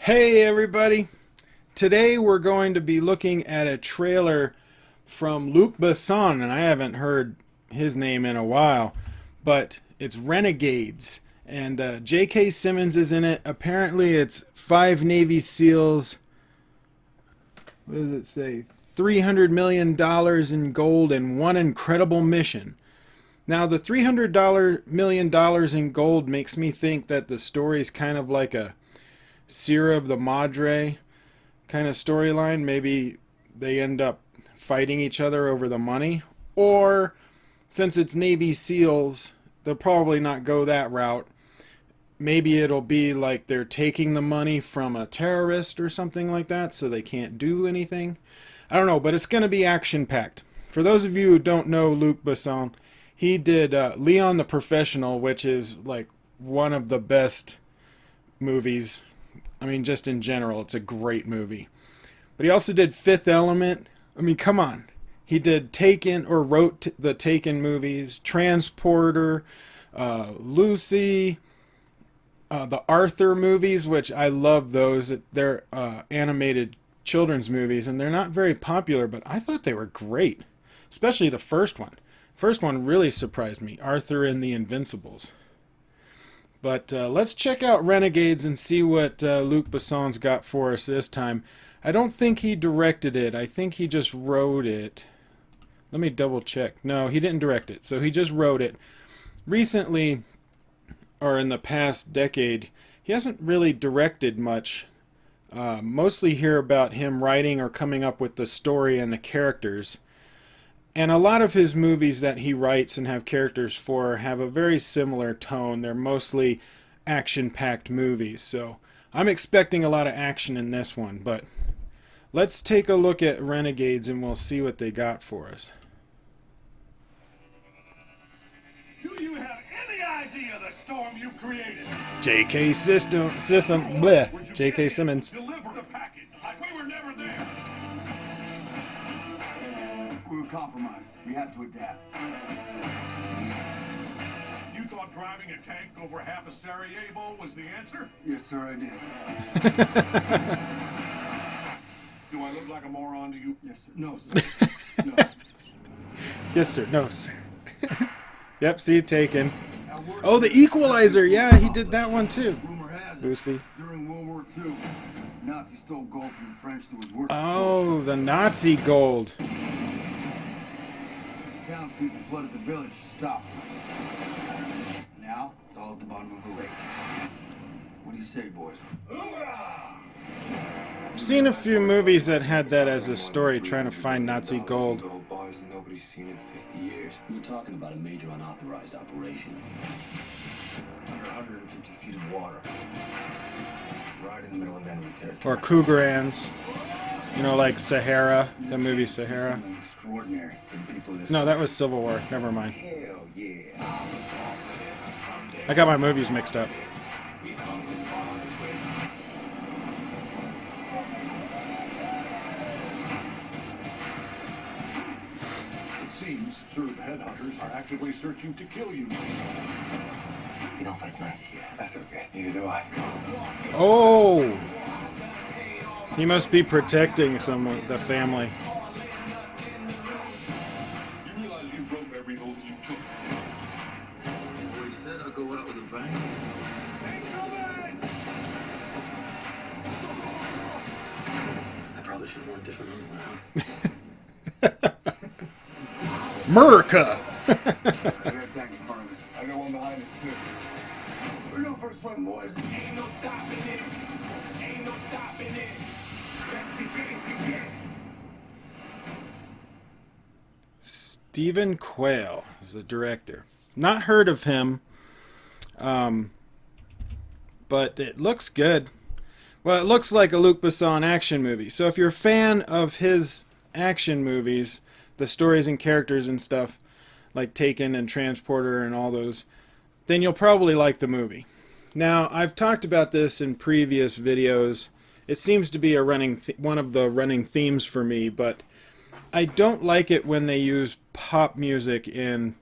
Hey everybody! Today we're going to be looking at a trailer from Luc Besson, and I haven't heard his name in a while, but it's Renegades, and J.K. Simmons is in it. Apparently it's 5 Navy SEALs, what does it say, $300 million in gold and one incredible mission. Now the $300 million in gold makes me think that the story's kind of like a Sierra of the Madre kind of storyline. Maybe they end up fighting each other over the money. Or, since it's Navy SEALs, they'll probably not go that route. Maybe it'll be like they're taking the money from a terrorist or something like that, so they can't do anything. I don't know, but it's going to be action-packed. For those of you who don't know Luc Besson, he did Leon the Professional, which is like one of the best movies. I mean, just in general, it's a great movie. But he also did Fifth Element. I mean, come on. He did Taken, or wrote the Taken movies, Transporter, Lucy, the Arthur movies, which I love those. They're animated children's movies, and they're not very popular, but I thought they were great. Especially the first one. First one really surprised me, Arthur and the Invincibles. But let's check out Renegades and see what Luc Besson's got for us this time. I don't think he directed it. I think he just wrote it. Let me double check. No, he didn't direct it. So he just wrote it. Recently, or in the past decade, he hasn't really directed much. Mostly hear about him writing or coming up with the story and the characters. And a lot of his movies that he writes and have characters for have a very similar tone. They're mostly action-packed movies. So I'm expecting a lot of action in this one. But let's take a look at Renegades and we'll see what they got for us. Do you have any idea the storm you've created? J.K. Bleh. J.K. Simmons. Deliver the package. We were never there. We were compromised. We have to adapt. You thought driving a tank over half of Sarajevo was the answer? Yes, sir, I did. Do I look like a moron to you? Yes, sir. No, sir. No. Yes, sir. No, sir. Yep, see, Taken. Oh, the Equalizer. Yeah, he did that one too. Rumor has it, Lucy. during World War II, Nazis stole gold from the French that was worth. Oh, the Nazi gold. Townspeople flooded the village to stop them. Now it's all at the bottom of the lake. What do you say, boys? I've seen a few movies that had that as a story, trying to find Nazi gold. Boys and nobody's seen in 50 years. You're talking about a major unauthorized operation. Under 150 feet of water. Right in the middle of enemy territory. Or Cougarans. You know, like Sahara, the movie Sahara. Something extraordinary for the people of this. No, that was Civil War. Never mind. Hell yeah. I got my movies mixed up. It seems Serb headhunters are actively searching to kill you. You don't fight nice here. That's okay. Neither do I. Oh! He must be protecting someone, the family. You realize you broke every oath you took. Boy said I'll go out with a bang. I probably should have worn different underwear, huh? America! I got a tank in front of us. I got one behind us too. We're going for a swim, boys. Ain't no stopping it. Ain't no stopping it. Let the chase begin. Stephen Quayle is the director. Not heard of him, but it looks good. Well, it looks like a Luc Besson action movie. So if you're a fan of his action movies, the stories and characters and stuff, like Taken and Transporter and all those, then you'll probably like the movie. Now, I've talked about this in previous videos. It seems to be a one of the running themes for me, but I don't like it when they use pop music in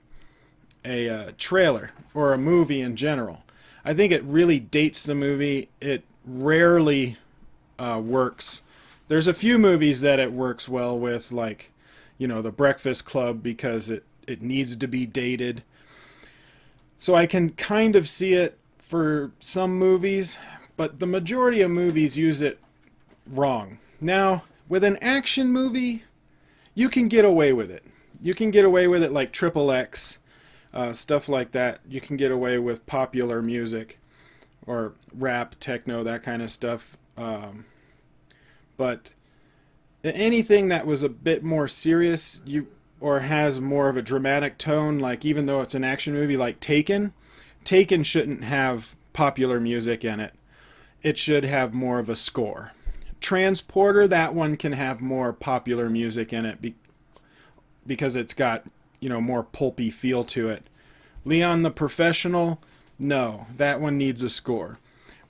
a trailer or a movie in general. I think it really dates the movie. It rarely works. There's a few movies that it works well with, like, you know, The Breakfast Club, because it needs to be dated. So I can kind of see it for some movies, but the majority of movies use it wrong. Now, with an action movie, you can get away with it. You can get away with it like Triple X, stuff like that. You can get away with popular music or rap, techno, that kind of stuff. But anything that was a bit more serious, or has more of a dramatic tone, like even though it's an action movie like Taken shouldn't have popular music in it. It should have more of a score. Transporter, that one can have more popular music in it because it's got, you know, more pulpy feel to it. Leon the Professional, no, that one needs a score.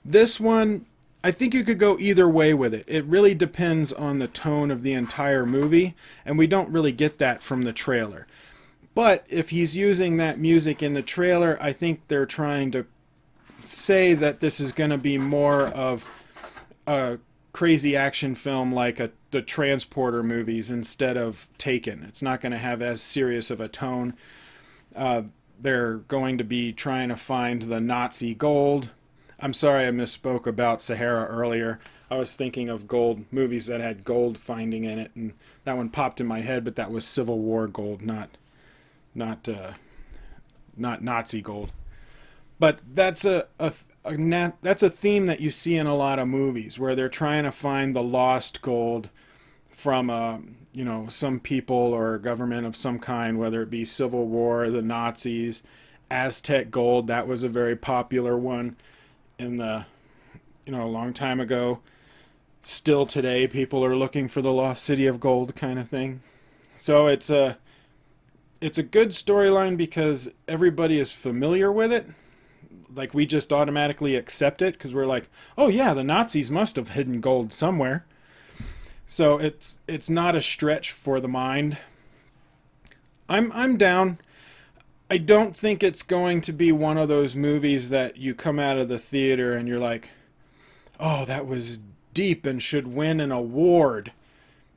This one, I think you could go either way with it. It really depends on the tone of the entire movie, and we don't really get that from the trailer. But if he's using that music in the trailer, I think they're trying to say that this is going to be more of a crazy action film like the Transporter movies instead of Taken. It's not going to have as serious of a tone. They're going to be trying to find the Nazi gold. I'm sorry I misspoke about Sahara earlier. I was thinking of gold, movies that had gold finding in it, and that one popped in my head, but that was Civil War gold, not Nazi gold. But that's that's a theme that you see in a lot of movies where they're trying to find the lost gold from you know, some people or government of some kind, whether it be Civil War, the Nazis, Aztec gold. That was a very popular one in the, you know, a long time ago. Still today, people are looking for the lost city of gold kind of thing. So it's a good storyline because everybody is familiar with it. Like, we just automatically accept it because we're like, oh yeah, the Nazis must have hidden gold somewhere. So it's not a stretch for the mind. I'm down. I don't think it's going to be one of those movies that you come out of the theater and you're like, oh, that was deep and should win an award.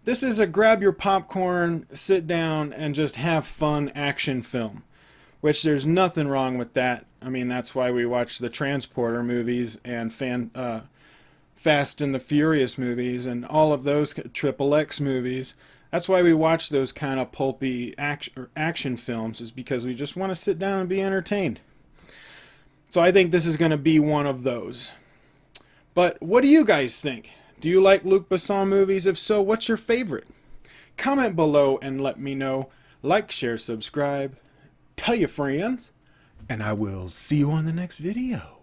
This is a grab your popcorn, sit down, and just have fun action film, which there's nothing wrong with that. I mean, that's why we watch the Transporter movies and Fast and the Furious movies and all of those Triple X movies. That's why we watch those kind of pulpy action films, is because we just want to sit down and be entertained. So I think this is going to be one of those. But what do you guys think? Do you like Luc Besson movies? If so, what's your favorite? Comment below and let me know. Like, share, subscribe. Tell your friends. And I will see you on the next video.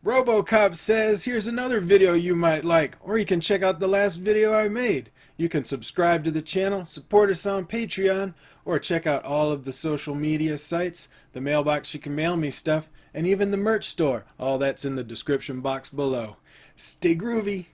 RoboCop says, here's another video you might like, or you can check out the last video I made. You can subscribe to the channel, support us on Patreon, or check out all of the social media sites, the mailbox you can mail me stuff, and even the merch store. All that's in the description box below. Stay groovy.